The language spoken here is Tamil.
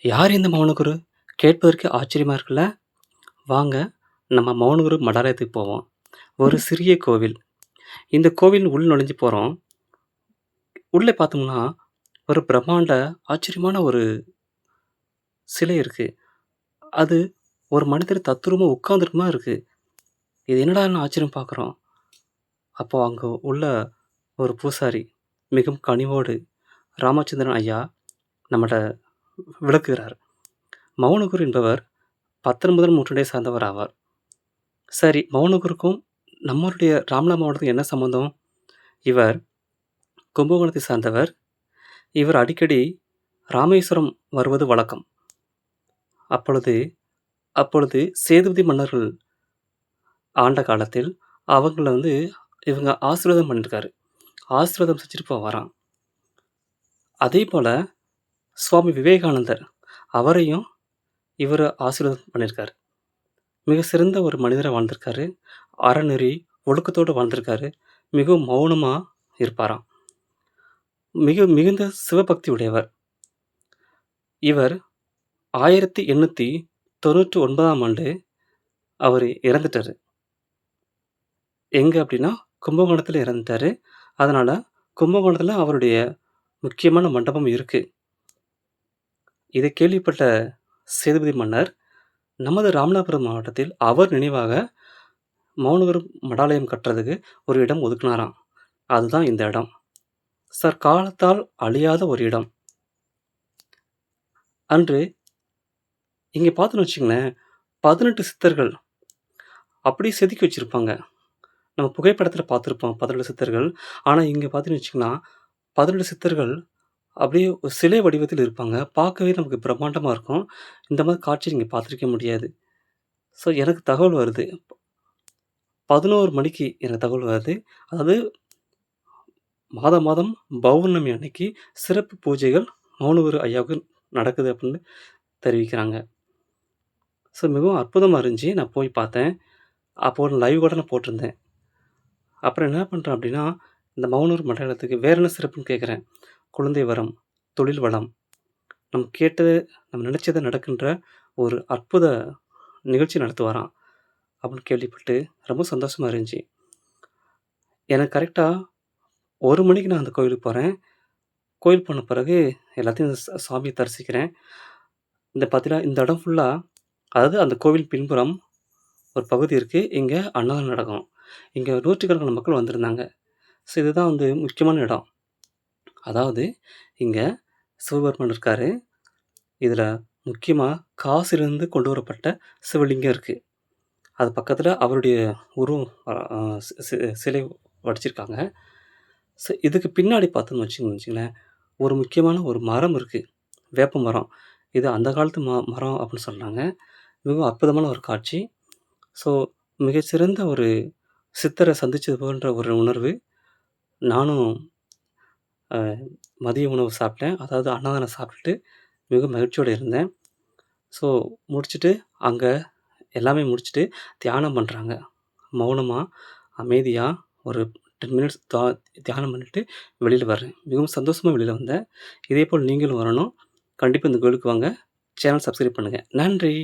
யார் இந்த மௌனகுரு? கேட்பதற்கு ஆச்சரியமா இருக்குல்ல? வாங்க, நம்ம மௌனகுரு மடாலயத்துக்கு போவோம். ஒரு சிறிய கோவில். இந்த கோவில் உள் நுழைஞ்சு போறோம். உள்ளே பார்த்தோம்னா, ஒரு பிரம்மாண்ட ஆச்சரியமான ஒரு சிலை இருக்கு. அது ஒரு மனிதர் தத்ரூபமா உட்கார்ந்திருக்க மாரி இருக்கு. இது என்னடான்னு ஆச்சரியம் பார்க்குறோம். அப்போ அங்க உள்ள ஒரு பூசாரி மிகவும் கனிவோடு ராமச்சந்திரன் ஐயா நம்மட்ட விளக்குகிறார். மௌனகுரு என்பவர் 19ஆம் நூற்றாண்டை சார்ந்தவர் ஆவார். சரி, மௌனகுருக்கும் நம்மளுடைய ராமநாத மாவட்டத்துக்கும் என்ன சம்மந்தம்? இவர் கும்பகோணத்தை சார்ந்தவர். இவர் அடிக்கடி ராமேஸ்வரம் வருவது வழக்கம். அப்பொழுது அப்பொழுது சேதுபதி மன்னர்கள் ஆண்ட காலத்தில் அவங்கள இவங்க ஆசீர்வாதம் பண்ணியிருக்காரு. ஆசீர்வாதம் செஞ்சுட்டு போவாராம். அதேபோல சுவாமி விவேகானந்தர் அவரையும் இவரு ஆசீர்வாதம் பண்ணியிருக்காரு. மிக சிறந்த ஒரு மனிதரா வாழ்ந்திருக்காரு. அறநெறி, ஒழுக்கத்தோடு வாழ்ந்திருக்காரு. மிகவும் மௌனமா இருப்பாராம். மிகுந்த சிவபக்தி உடையவர். இவர் 1899ஆம் ஆண்டு அவரு இறந்துட்டாரு. எங்க அப்டின்னா, கும்பகோணத்தில இறந்துட்டாரு. அதனால கும்பகோணத்தில அவருடைய முக்கியமான மண்டபம் இருக்கு. இதை கேள்விப்பட்ட சேதுபதி மன்னர், நமது ராமநாதபுரம் மாவட்டத்தில் அவர் நினைவாக மௌனகுரு மடாலயம் கட்டுறதுக்கு ஒரு இடம் ஒதுக்குனாராம். அதுதான் இந்த இடம். காலத்தால் அழியாத ஒரு இடம். அன்று இங்க பார்த்தோன்னு வச்சுக்கங்களேன், 18 சித்தர்கள் அப்படியே செதுக்கி வச்சிருப்பாங்க. நம்ம புகைப்படத்தில பார்த்துருப்போம் 18 சித்தர்கள். ஆனா, இங்க பார்த்தீங்கன்னு வச்சுக்கங்கன்னா, 18 சித்தர்கள் அப்படியே ஒரு சிலை வடிவத்தில் இருப்பாங்க. பார்க்கவே நமக்கு பிரம்மாண்டமா இருக்கும். இந்த மாரி காட்சி நீங்க பார்த்துருக்கவே முடியாது. எனக்கு தகவல் வருது. 11 மணிக்கு எனக்கு தகவல் வருது. அதாவது மாதம் மாதம் பௌர்ணமி அன்னைக்கு சிறப்பு பூஜைகள் மௌனகுரு ஐயாவுக்கு நடக்குது அப்படின்னு தெரிவிக்கிறாங்க. மிகவும் அற்புதமா இருந்துச்சு. நான் போய் பார்த்தேன். அப்போ ஒரு லைவ் கூட நான் போட்டிருந்தேன். அப்புறம் என்ன பண்றேன் அப்படின்னா, இந்த மௌனகுரு மண்டலத்துக்கு வேற என்ன சிறப்புன்னு கேட்குறேன். குழந்தை வரம், தொழில் வளம், நம்ம கேட்டது, நம்ம நினைச்சது நடக்கின்ற ஒரு அற்புத நிகழ்ச்சி நடத்துவாராம். அப்படின்னு கேள்விப்பட்டு ரொம்ப சந்தோஷமா இருந்துச்சு. எனக்கு கரெக்ட்டா 1 மணிக்கு நான் அந்த கோயிலுக்கு போறேன். கோயில் போன பிறகு எல்லாத்தையும் சாமிய தரிசிக்கிறேன். இந்த பார்த்தீங்கன்னா, இந்த இடம் ஃபுல்லா, அதாவது அந்த கோவில் பின்புறம் ஒரு பகுதி இருக்கு. இங்க அன்னதானம் நடக்கும். இங்க நூற்றுக்கணக்கான மக்கள் வந்திருந்தாங்க. இதுதான் முக்கியமான இடம். அதாவது இங்க சிவபெருமான் இருக்காரு. இதுல முக்கியமா காசிலிருந்து கொண்டு வரப்பட்ட சிவலிங்கம் இருக்கு. அது பக்கத்துல அவருடைய உருவம் அ சி சிலை வடிச்சிருக்காங்க. இதுக்கு பின்னாடி பார்த்தோம்னு வச்சுக்கங்களேன், ஒரு முக்கியமான ஒரு மரம் இருக்கு. வேப்ப மரம். இது அந்த காலத்து மரம் அப்படின்னு சொல்றாங்க. மிகவும் அற்புதமான ஒரு காட்சி. ஸோ மிகச்சிறந்த ஒரு சித்தரை சந்திச்சது போன்ற ஒரு உணர்வு. நானும் அ மதிய உணவு சாப்பிட்டேன். அதாவது அன்னதானம் சாப்பிட்டுட்டு மிக மகிழ்ச்சியோட இருந்தேன். ஸோ முடிச்சுட்டு அங்க எல்லாமே முடிச்சுட்டு தியானம் பண்றாங்க. மௌனமா, அமைதியா ஒரு 10 மினிட்ஸ் தியானம் பண்ணிட்டு வெளியில வரேன். மிகவும் சந்தோஷமா வெளியில வந்தேன். இதேபோல் நீங்களும் வரணும். கண்டிப்பா இந்த கோயிலுக்கு வாங்க. சேனல் சப்ஸ்கிரைப் பண்ணுங்க. நன்றி.